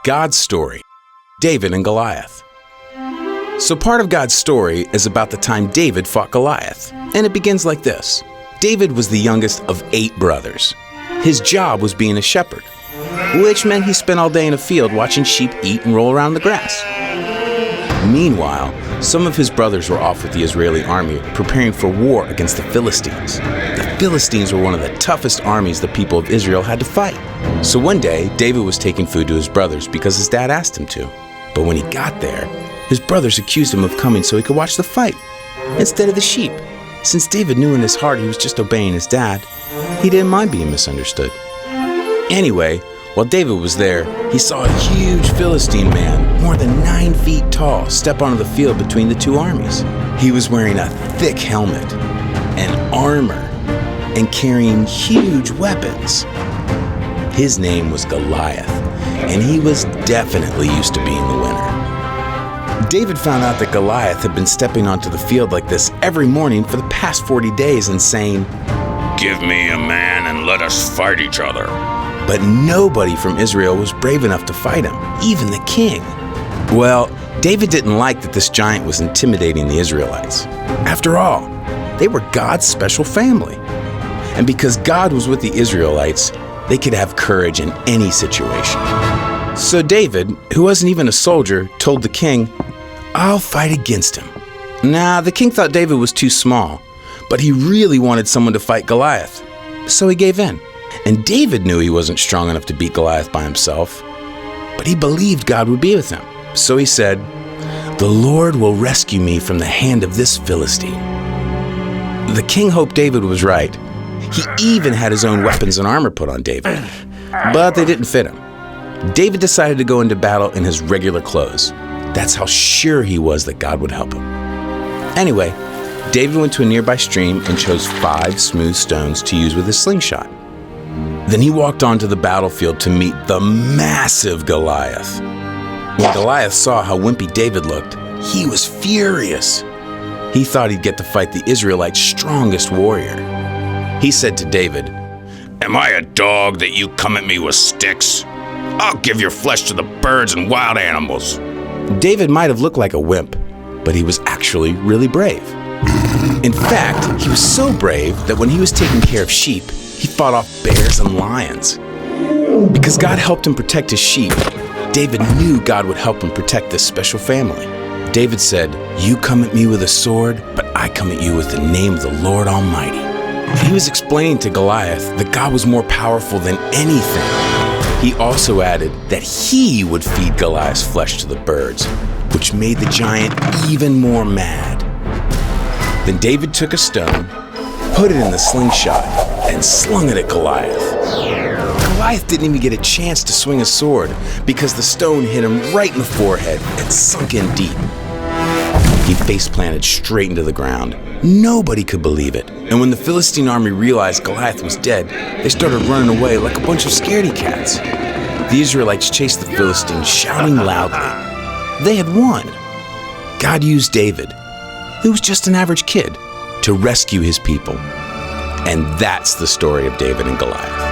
God's story, David and Goliath. So part of God's story is about the time David fought Goliath, and it begins like this. David was the youngest of 8 brothers. His job was being a shepherd, which meant he spent all day in a field watching sheep eat and roll around the grass. Meanwhile, some of his brothers were off with the Israeli army preparing for war against the Philistines. The Philistines were one of the toughest armies the people of Israel had to fight. So one day, David was taking food to his brothers because his dad asked him to. But when he got there, his brothers accused him of coming so he could watch the fight instead of the sheep. Since David knew in his heart he was just obeying his dad, he didn't mind being misunderstood. Anyway, while David was there, he saw a huge Philistine man, more than 9 feet tall, step onto the field between the 2 armies. He was wearing a thick helmet and armor and carrying huge weapons. His name was Goliath, and he was definitely used to being the winner. David found out that Goliath had been stepping onto the field like this every morning for the past 40 days and saying, "Give me a man and let us fight each other." But nobody from Israel was brave enough to fight him, even the king. Well, David didn't like that this giant was intimidating the Israelites. After all, they were God's special family. And because God was with the Israelites, they could have courage in any situation. So David, who wasn't even a soldier, told the king, "I'll fight against him." Now, the king thought David was too small, but he really wanted someone to fight Goliath. So he gave in. And David knew he wasn't strong enough to beat Goliath by himself, but he believed God would be with him. So he said, "The Lord will rescue me from the hand of this Philistine." The king hoped David was right. He even had his own weapons and armor put on David, but they didn't fit him. David decided to go into battle in his regular clothes. That's how sure he was that God would help him. Anyway, David went to a nearby stream and chose 5 smooth stones to use with his slingshot. Then he walked onto the battlefield to meet the massive Goliath. When Goliath saw how wimpy David looked, he was furious. He thought he'd get to fight the Israelites' strongest warrior. He said to David, "Am I a dog that you come at me with sticks? I'll give your flesh to the birds and wild animals." David might have looked like a wimp, but he was actually really brave. In fact, he was so brave that when he was taking care of sheep, he fought off bears and lions. Because God helped him protect his sheep, David knew God would help him protect this special family. David said, "You come at me with a sword, but I come at you with the name of the Lord Almighty." He was explaining to Goliath that God was more powerful than anything. He also added that he would feed Goliath's flesh to the birds, which made the giant even more mad. Then David took a stone, put it in the slingshot, and slung it at Goliath. Goliath didn't even get a chance to swing a sword because the stone hit him right in the forehead and sunk in deep. He face-planted straight into the ground. Nobody could believe it. And when the Philistine army realized Goliath was dead, they started running away like a bunch of scaredy cats. The Israelites chased the Philistines, shouting loudly. They had won. God used David, who was just an average kid, to rescue his people. And that's the story of David and Goliath.